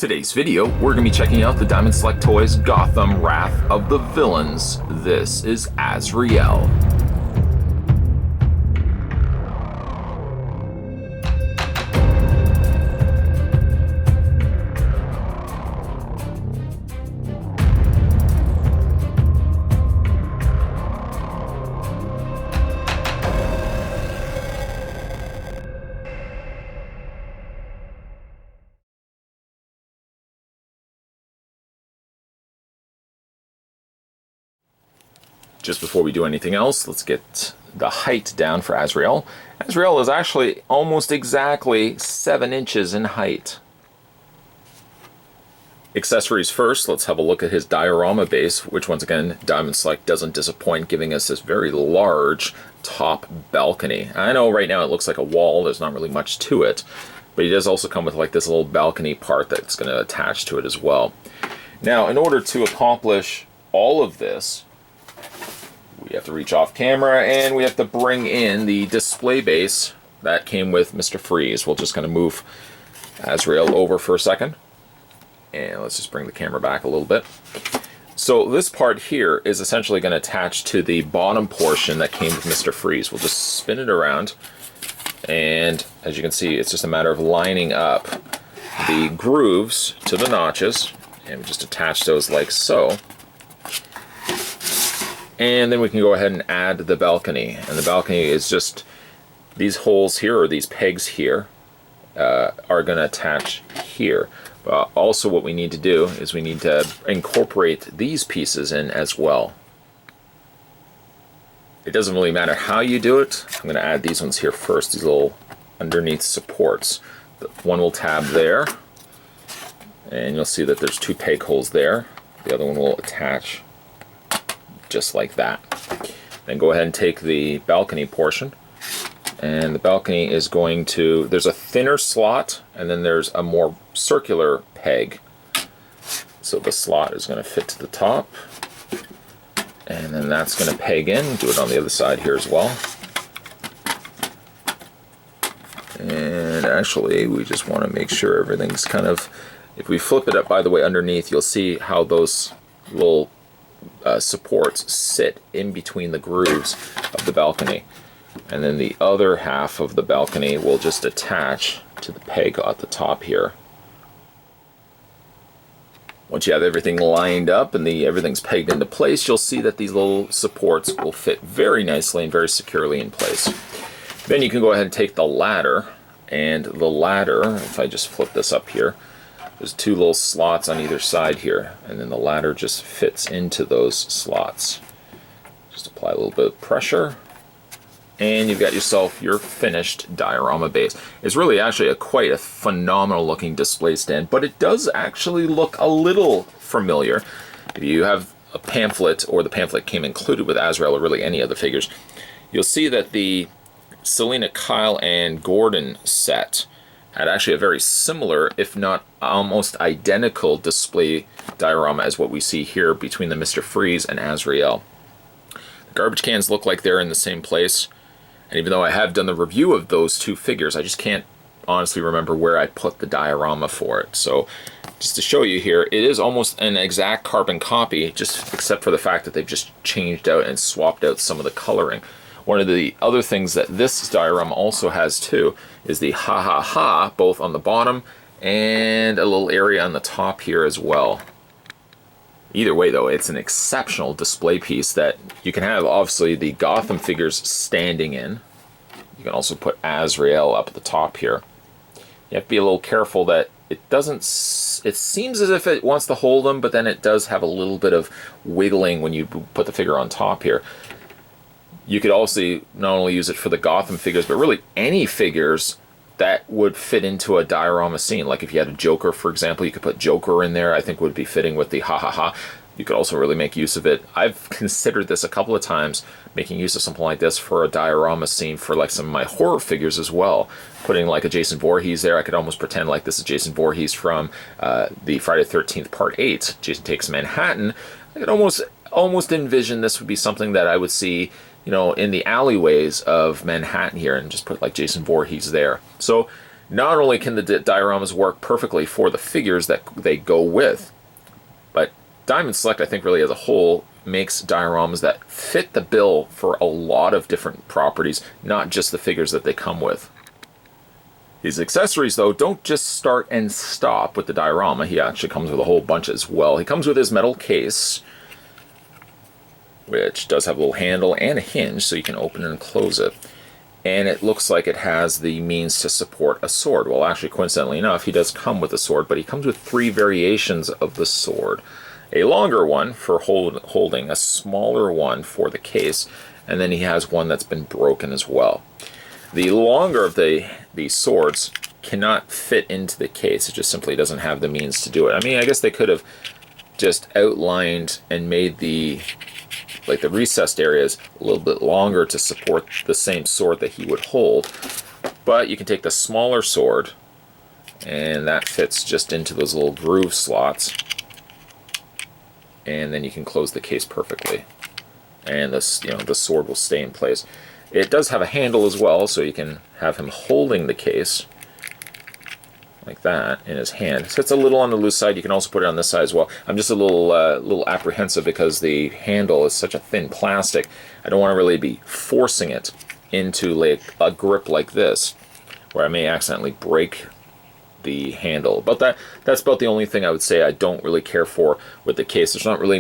Today's video, we're going to be checking out the Diamond Select Toys Gotham Wrath of the Villains. This is Azrael. Just before we do anything else, let's get the height down for Azrael. Azrael is actually almost exactly 7 inches in height. Accessories first, let's have a look at his diorama base, which once again, Diamond Select doesn't disappoint, giving us this very large top balcony. I know right now it looks like a wall, there's not really much to it, but he does also come with like this little balcony part that's going to attach to it as well. Now, in order to accomplish all of this, we have to reach off camera and we have to bring in the display base that came with Mr. Freeze. We'll just kind of move Azrael over for a second. And let's just bring the camera back a little bit. So this part here is essentially going to attach to the bottom portion that came with Mr. Freeze. We'll just spin it around. And as you can see, it's just a matter of lining up the grooves to the notches. And we just attach those like so. And then we can go ahead and add the balcony. And the balcony is just these holes here, or these pegs here, are going to attach here. Also what we need to do is we need to incorporate these pieces in as well. It doesn't really matter how you do it. I'm going to add these ones here first, these little underneath supports. One will tab there, and you'll see that there's 2 peg holes there. The other one will attach just like that. Then go ahead and take the balcony portion, and the balcony is going to, there's a thinner slot and then there's a more circular peg. So the slot is going to fit to the top, and then that's going to peg in. Do it on the other side here as well. And actually we just want to make sure everything's kind of, if we flip it up by the way underneath, you'll see how those little supports sit in between the grooves of the balcony, and then the other half of the balcony will just attach to the peg at the top here. Once you have everything lined up and everything's pegged into place, you'll see that these little supports will fit very nicely and very securely in place. Then you can go ahead and take the ladder, and the ladder, if I just flip this up here, there's 2 little slots on either side here, and then the ladder just fits into those slots. Just apply a little bit of pressure, and you've got yourself your finished diorama base. It's really actually quite a phenomenal looking display stand, but it does actually look a little familiar. If you have a pamphlet, or the pamphlet came included with Azrael or really any other figures, you'll see that the Selina Kyle and Gordon set had actually a very similar, if not almost identical, display diorama as what we see here between the Mr. Freeze and Azrael. The garbage cans look like they're in the same place, and even though I have done the review of those 2 figures, I just can't honestly remember where I put the diorama for it. So just to show you here, it is almost an exact carbon copy, just except for the fact that they've just changed out and swapped out some of the coloring. One of the other things that this diorama also has too is the ha ha ha, both on the bottom and a little area on the top here as well. Either way though, it's an exceptional display piece that you can have obviously the Gotham figures standing in. You can also put Azrael up at the top here. You have to be a little careful that it doesn't, it seems as if it wants to hold them, but then it does have a little bit of wiggling when you put the figure on top here. You could also not only use it for the Gotham figures, but really any figures that would fit into a diorama scene. Like if you had a Joker, for example, you could put Joker in there. I think would be fitting with the ha ha ha. You could also really make use of it. I've considered this a couple of times, making use of something like this for a diorama scene for like some of my horror figures as well. Putting like a Jason Voorhees there, I could almost pretend like this is Jason Voorhees from the Friday the 13th Part 8, Jason Takes Manhattan. I could almost envision this would be something that I would see, you know, in the alleyways of Manhattan here, and just put like Jason Voorhees there. So Not only can the dioramas work perfectly for the figures that they go with, but Diamond Select, I think, really as a whole, makes dioramas that fit the bill for a lot of different properties, not just the figures that they come with. These accessories, though, don't just start and stop with the diorama. He actually comes with a whole bunch as well. He comes with his metal case, which does have a little handle and a hinge, so you can open and close it. And it looks like it has the means to support a sword. Well, actually, coincidentally enough, he does come with a sword, but he comes with 3 variations of the sword. A longer one for holding, a smaller one for the case, and then he has one that's been broken as well. The longer of these swords cannot fit into the case. It just simply doesn't have the means to do it. I mean, I guess they could have just outlined and made the recessed areas a little bit longer to support the same sword that he would hold. But you can take the smaller sword, and that fits just into those little groove slots. And then you can close the case perfectly. And this, the sword will stay in place. It does have a handle as well, so you can have him holding the case like that in his hand. So it's a little on the loose side. You can also put it on this side as well. I'm just a little apprehensive because the handle is such a thin plastic. I don't want to really be forcing it into like a grip like this, where I may accidentally break the handle. But that's about the only thing I would say I don't really care for with the case. There's not really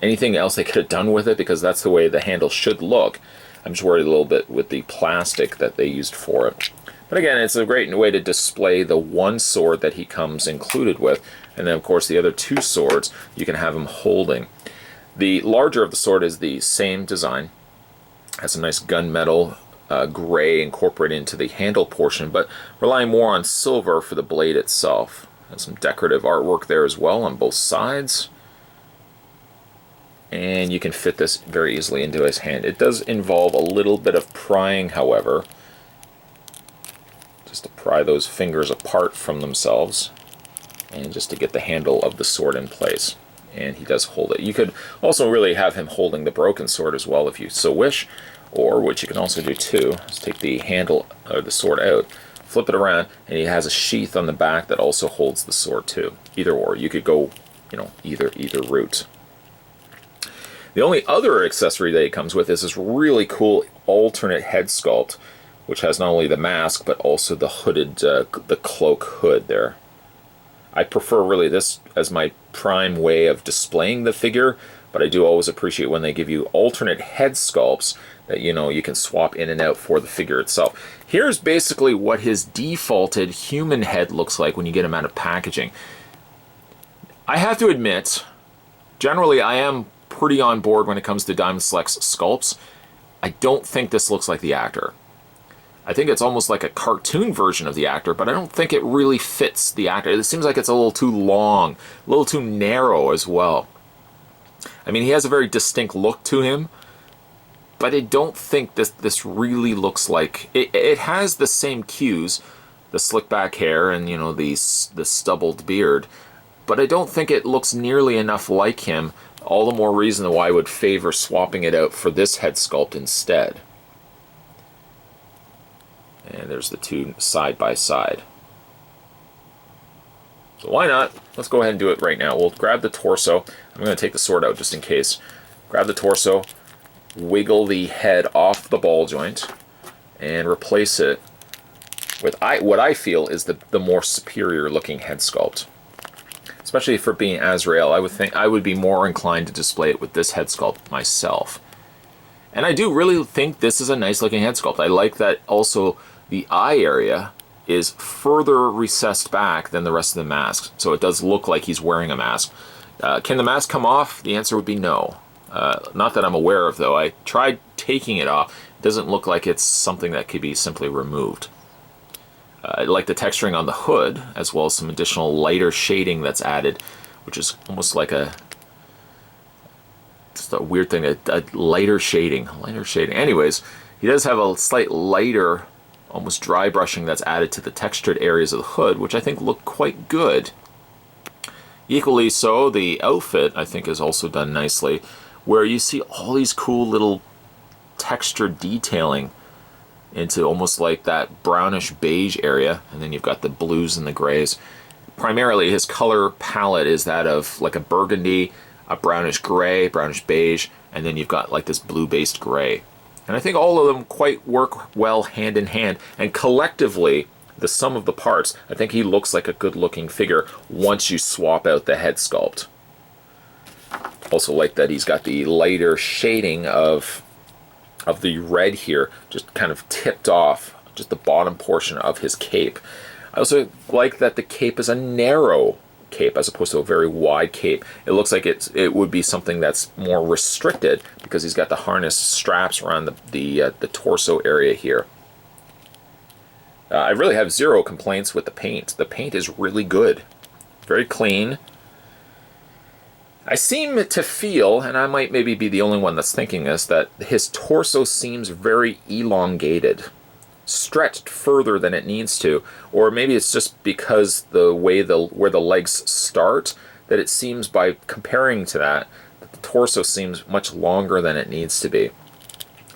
anything else they could have done with it, because that's the way the handle should look. I'm just worried a little bit with the plastic that they used for it. But again, it's a great way to display the one sword that he comes included with. And then, of course, the other 2 swords you can have him holding. The larger of the sword is the same design. Has a nice gunmetal gray incorporated into the handle portion, but relying more on silver for the blade itself. Has some decorative artwork there as well on both sides. And you can fit this very easily into his hand. It does involve a little bit of prying, however, just to pry those fingers apart from themselves, and just to get the handle of the sword in place. And he does hold it. You could also really have him holding the broken sword as well if you so wish, or what you can also do too is take the handle of the sword out, flip it around, and he has a sheath on the back that also holds the sword too. Either or. You could go, either route. The only other accessory that he comes with is this really cool alternate head sculpt, which has not only the mask, but also the hooded, the cloak hood there. I prefer really this as my prime way of displaying the figure, but I do always appreciate when they give you alternate head sculpts that, you can swap in and out for the figure itself. Here's basically what his defaulted human head looks like when you get him out of packaging. I have to admit, generally I am pretty on board when it comes to Diamond Select's sculpts. I don't think this looks like the actor. I think it's almost like a cartoon version of the actor, but I don't think it really fits the actor. It seems like it's a little too long, a little too narrow as well. I mean, he has a very distinct look to him, but I don't think this really looks like... It has the same cues, the slick back hair and, the stubbled beard, but I don't think it looks nearly enough like him. All the more reason why I would favor swapping it out for this head sculpt instead. And there's the 2 side by side. So why not? Let's go ahead and do it right now. We'll grab the torso. I'm going to take the sword out just in case. Grab the torso, wiggle the head off the ball joint, and replace it with what I feel is the more superior looking head sculpt. Especially for being Azrael, I would think I would be more inclined to display it with this head sculpt myself. And I do really think this is a nice looking head sculpt. I like that also the eye area is further recessed back than the rest of the mask. So it does look like he's wearing a mask. Can the mask come off? The answer would be no. Not that I'm aware of, though. I tried taking it off. It doesn't look like it's something that could be simply removed. I like the texturing on the hood, as well as some additional lighter shading that's added, which is almost like just a weird thing, a lighter shading. Anyways, he does have a slight lighter, almost dry brushing that's added to the textured areas of the hood, which I think look quite good. Equally so, the outfit, I think, is also done nicely, where you see all these cool little textured detailing into almost like that brownish beige area, and then you've got the blues and the grays. Primarily his color palette is that of like a burgundy, a brownish gray, brownish beige, and then you've got like this blue based gray. And I think all of them quite work well hand in hand, and collectively the sum of the parts, I think he looks like a good looking figure once you swap out the head sculpt. Also like that he's got the lighter shading of the red here, just kind of tipped off just the bottom portion of his cape. I also like that the cape is a narrow cape as opposed to a very wide cape. It looks like it would be something that's more restricted because he's got the harness straps around the torso area here. I really have zero complaints with the paint. The paint is really good, very clean. I seem to feel, and I might maybe be the only one that's thinking this, that his torso seems very elongated, stretched further than it needs to, or maybe it's just because the way where the legs start, that it seems by comparing to that the torso seems much longer than it needs to be.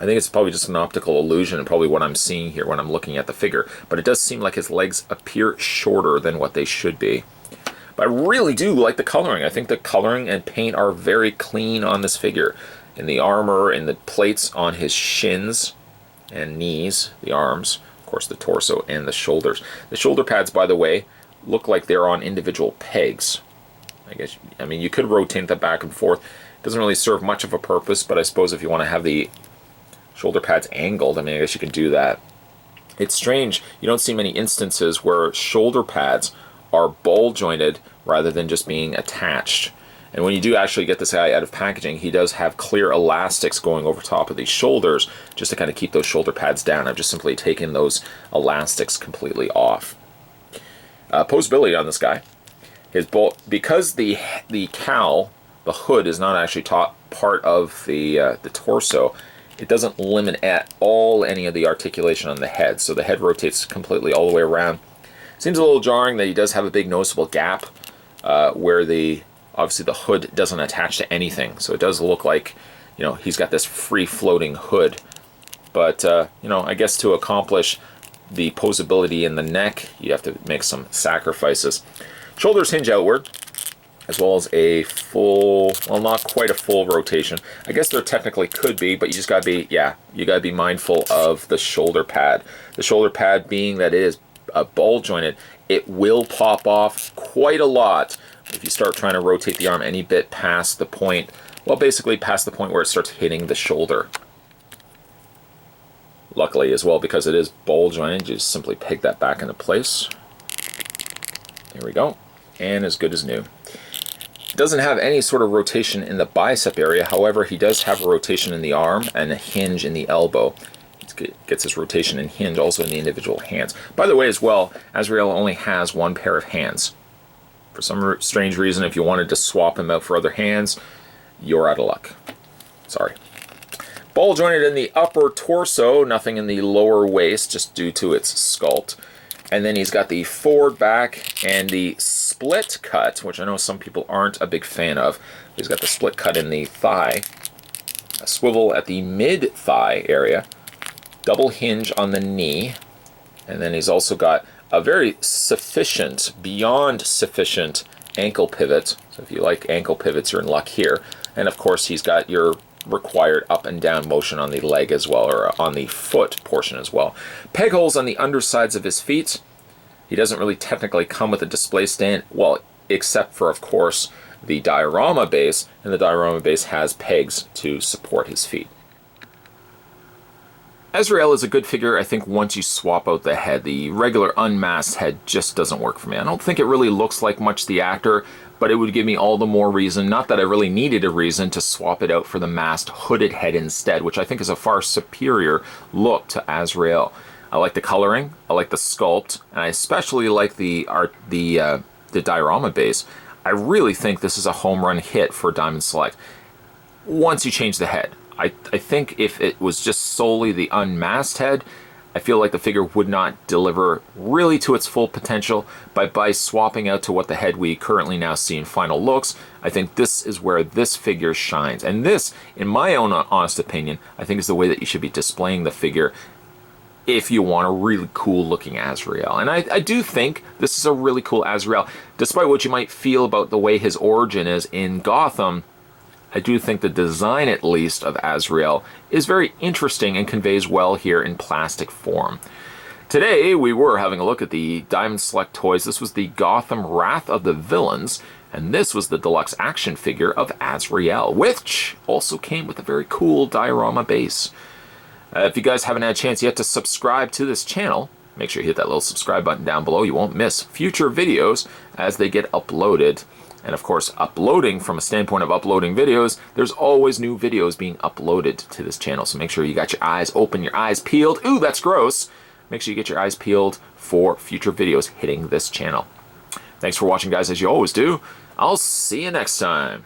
I think it's probably just an optical illusion and probably what I'm seeing here when I'm looking at the figure, but it does seem like his legs appear shorter than what they should be. But I really do like the coloring. I think the coloring and paint are very clean on this figure. In the armor and the plates on his shins and knees, the arms, of course the torso and the shoulders. The shoulder pads, by the way, look like they're on individual pegs. I mean, you could rotate them back and forth. It doesn't really serve much of a purpose, but I suppose if you want to have the shoulder pads angled, I mean, I guess you can do that. It's strange, you don't see many instances where shoulder pads are ball jointed rather than just being attached. And when you do actually get this guy out of packaging, he does have clear elastics going over top of these shoulders just to kind of keep those shoulder pads down. I've just simply taken those elastics completely off. Posability on this guy. Because the cowl, the hood, is not actually part of the torso, it doesn't limit at all any of the articulation on the head. So the head rotates completely all the way around. Seems a little jarring that he does have a big noticeable gap where obviously the hood doesn't attach to anything, so it does look like, you know, he's got this free floating hood. But you know, I guess to accomplish the posability in the neck, you have to make some sacrifices. Shoulders hinge outward, as well as a full, well, not quite a full rotation. I guess there technically could be, but you just gotta be, you gotta be mindful of the shoulder pad. The shoulder pad, being that it is ball jointed, it will pop off quite a lot if you start trying to rotate the arm any bit past the point, well, basically past the point where it starts hitting the shoulder. Luckily as well, because it is ball jointed, you just simply peg that back into place. There we go, and as good as new. Doesn't have any sort of rotation in the bicep area, however he does have a rotation in the arm and a hinge in the elbow. Gets his rotation and hinge also in the individual hands. By the way as well, Azrael only has one pair of hands. For some strange reason, if you wanted to swap him out for other hands, you're out of luck. Sorry. Ball jointed in the upper torso, nothing in the lower waist, just due to its sculpt. And then he's got the forward back and the split cut, which I know some people aren't a big fan of. He's got the split cut in the thigh, a swivel at the mid-thigh area, double hinge on the knee, and then he's also got a very sufficient, beyond sufficient ankle pivot. So if you like ankle pivots, you're in luck here. And of course he's got your required up and down motion on the leg as well, or on the foot portion as well. Peg holes on the undersides of his feet. He doesn't really technically come with a display stand, well, except for, of course, the diorama base, and the diorama base has pegs to support his feet. Azrael is a good figure, I think, once you swap out the head. The regular unmasked head just doesn't work for me. I don't think it really looks like much the actor, but it would give me all the more reason, not that I really needed a reason, to swap it out for the masked hooded head instead, which I think is a far superior look to Azrael. I like the coloring, I like the sculpt, and I especially like the diorama base. I really think this is a home run hit for Diamond Select once you change the head. I think if it was just solely the unmasked head, I feel like the figure would not deliver really to its full potential, but by swapping out to what the head we currently now see in final looks, I think this is where this figure shines. And this, in my own honest opinion, I think is the way that you should be displaying the figure if you want a really cool looking Azrael. And I do think this is a really cool Azrael. Despite what you might feel about the way his origin is in Gotham, I do think the design, at least, of Azrael is very interesting and conveys well here in plastic form. Today, we were having a look at the Diamond Select Toys. This was the Gotham Wrath of the Villains, and this was the deluxe action figure of Azrael, which also came with a very cool diorama base. If you guys haven't had a chance yet to subscribe to this channel, make sure you hit that little subscribe button down below. You won't miss future videos as they get uploaded. And of course, uploading, from a standpoint of uploading videos, there's always new videos being uploaded to this channel. So make sure you got your eyes open, your eyes peeled. Ooh, that's gross. Make sure you get your eyes peeled for future videos hitting this channel. Thanks for watching, guys, as you always do. I'll see you next time.